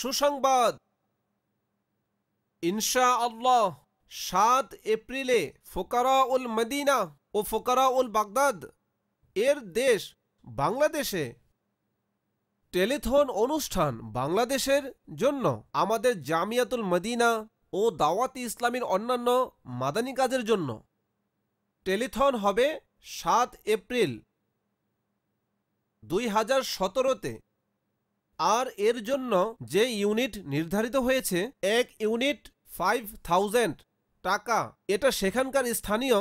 সুসংবাদ, ইনশাআল্লাহ 7 এপ্রিলে ফুকারাউল মদিনা ও ফুকারাউল বাগদাদ এর দেশ বাংলাদেশে টেলিথন অনুষ্ঠান বাংলাদেশের জন্য আমাদের জামিয়াতুল মদিনা ও দাওয়াতি ইসলামীর অন্যান্য মাদানী কাজের জন্য টেলিথন হবে 7 এপ্রিল 2017-তে। আর এর জন্য যে ইউনিট নির্ধারিত হয়েছে, এক ইউনিট 5000 টাকা। এটা সেখানকার স্থানীয়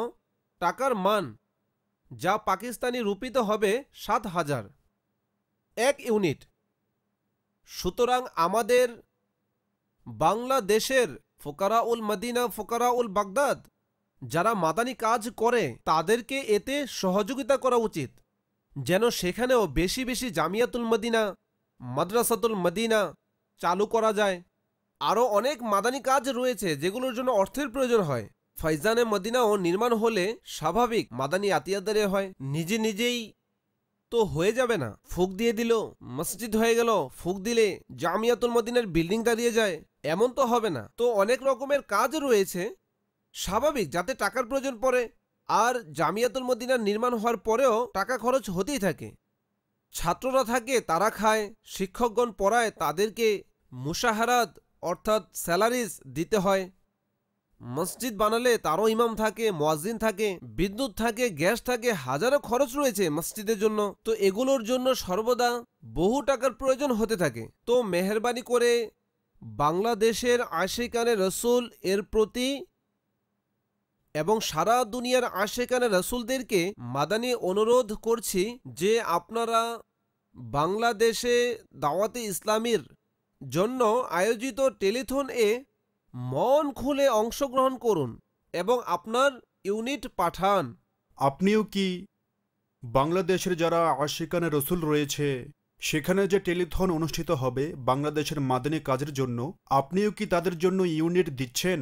টাকার মান, যা পাকিস্তানি রুপিতে হবে 7000 এক ইউনিট। সুতরাং আমাদের বাংলাদেশের ফুকারাউল মদিনা, ফুকারাউল বাগদাদ যারা মাদানী কাজ করে তাদেরকে এতে সহযোগিতা করা উচিত, যেন সেখানেও বেশি বেশি জামিয়াতুল মদিনা, মাদ্রাসাতুল মদিনা চালু করা যায়। আরও অনেক মাদানী কাজ রয়েছে যেগুলোর জন্য অর্থের প্রয়োজন হয়। ফাইজানে মদিনাও নির্মাণ হলে স্বাভাবিক মাদানী আতিয়াদারে হয়, নিজে নিজেই তো হয়ে যাবে না। ফুক দিয়ে দিল মসজিদ হয়ে গেল, ফুক দিলে জামিয়াতুল মদিনার বিল্ডিং দাঁড়িয়ে যায়, এমন তো হবে না। তো অনেক রকমের কাজ রয়েছে স্বাভাবিক, যাতে টাকার প্রয়োজন পড়ে। আর জামিয়াতুল মদিনার নির্মাণ হওয়ার পরেও টাকা খরচ হতেই থাকে। ছাত্ররা থাকে, তারা খায়, শিক্ষকগণ পড়ায়, তাদেরকে মুশাহারাত অর্থাৎ স্যালারিজ দিতে হয়। মসজিদ বানালে তারও ইমাম থাকে, মুয়াজ্জিন থাকে, বিদ্যুৎ থাকে, গ্যাস থাকে, হাজারো খরচ রয়েছে মসজিদের জন্য। তো এগুলোর জন্য সর্বদা বহু টাকার প্রয়োজন হতে থাকে। তো মেহেরবানি করে বাংলাদেশের আশিকানে রসুল এর প্রতি এবং সারা দুনিয়ার আশিকানে রসুলদেরকে মাদানী অনুরোধ করছি যে আপনারা বাংলাদেশে দাওয়াতে ইসলামীর জন্য আয়োজিত টেলিথন এ মন খুলে অংশগ্রহণ করুন এবং আপনার ইউনিট পাঠান। আপনিও কি বাংলাদেশের যারা আশিকানে রসুল রয়েছে সেখানে যে টেলিথন অনুষ্ঠিত হবে বাংলাদেশের মাদানী কাজের জন্য, আপনিও কি তাদের জন্য ইউনিট দিচ্ছেন?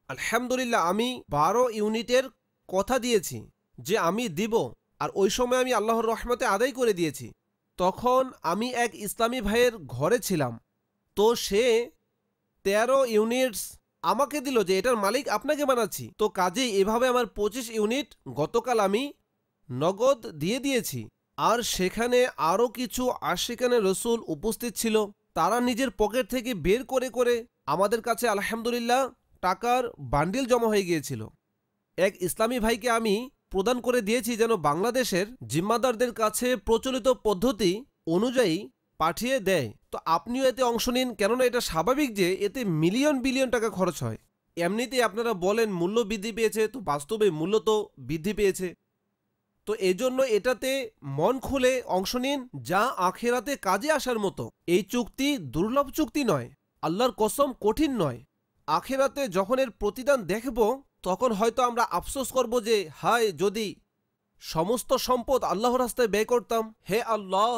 আলহামদুলিল্লাহ, আমি 12 ইউনিটের কথা দিয়েছি যে আমি দিব। আর ওই সময় আমি আল্লাহর রহমতে আদায় করে দিয়েছি। তখন আমি এক ইসলামী ভাইয়ের ঘরে ছিলাম। তো সে 13 ইউনিটস আমাকে দিল যে এটার মালিক আপনাকে বানাচ্ছি। তো কাজেই এভাবে আমার 25 ইউনিট গতকাল আমি নগদ দিয়ে দিয়েছি। আর সেখানে আরও কিছু আশিকানে রসুল উপস্থিত ছিল। তারা নিজের পকেট থেকে বের করে করে আমাদের কাছে আলহামদুলিল্লাহ টাকার বান্ডিল জমা হয়ে গিয়েছিল। এক ইসলামী ভাইকে আমি প্রদান করে দিয়েছি যেন বাংলাদেশের জিম্মাদারদের কাছে প্রচলিত পদ্ধতি অনুযায়ী পাঠিয়ে দেয়। তো আপনিও এতে অংশ নিন, কেননা এটা স্বাভাবিক যে এতে মিলিয়ন বিলিয়ন টাকা খরচ হয়। এমনিতেই আপনারা বলেন মূল্য বৃদ্ধি পেয়েছে, তো বাস্তবে মূল্য তো বৃদ্ধি পেয়েছে। তো এজন্য এটাতে মন খুলে অংশ নিন, যা আখিরাতে কাজে আসার মতো। এই চুক্তি দুর্লভ চুক্তি নয়, আল্লাহর কসম কঠিন নয়। আখিরাতে যখন এর প্রতিদান দেখব তখন হয়তো আমরা আফসোস করব যে হায়, যদি সমস্ত সম্পদ আল্লাহর রাস্তায় ব্যয় করতাম। হে আল্লাহ,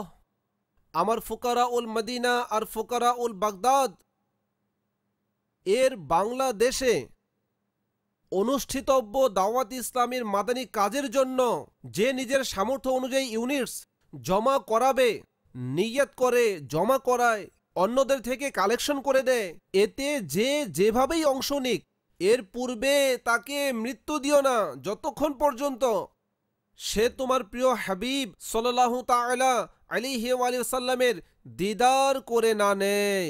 আমার ফুকারাউল মদিনা আর ফুকারাউল বাগদাদ এর বাংলাদেশে অনুষ্ঠিতব্য দাওয়াত ইসলামীর মাদানী কাজের জন্য যে নিজের সামর্থ্য অনুযায়ী ইউনিটস জমা করাবে, নিয়ত করে জমা করায়, অন্যদের থেকে কালেকশন করে দেয়, এতে যে যেভাবেই অংশ নিক, এর পূর্বে তাকে মৃত্যু দিও না যতক্ষণ পর্যন্ত সে তোমার প্রিয় হাবিব সাল্লাল্লাহু তাআলা আলাইহি ওয়া সাল্লামের দিদার করে না নেয়।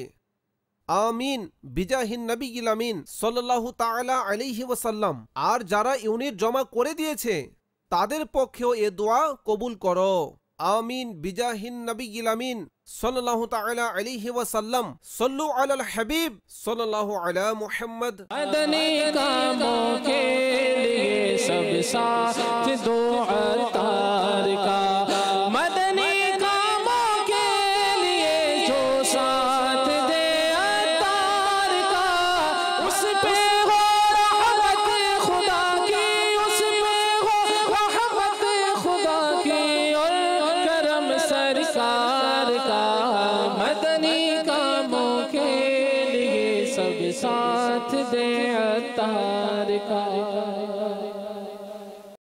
আমিন বিজাহিন নবিয়িল আমিন সাল্লাল্লাহু তাআলা আলাইহি ওয়াসাল্লাম। আর যারা ইউনিট জমা করে দিয়েছে তাদের পক্ষেও এ দোয়া কবুল করো। আমিন বিজাহিন নবিয়িল আমিন সাল্লাল্লাহু তাআলা আলাইহি ওয়াসাল্লাম। সল্লু আলাল হাবিব সাল্লাল্লাহু আলা মুহাম্মদ। मदनी कामों के लिए सब साथ दो अतार का, मदनी कामों के लिए जो साथ दे अतार का, उस पे हो रहमत खुदा की, उस पे हो रहमत खुदा की और करम सरकार का। मदनी कामों के लिए सब साथ दे अतार का।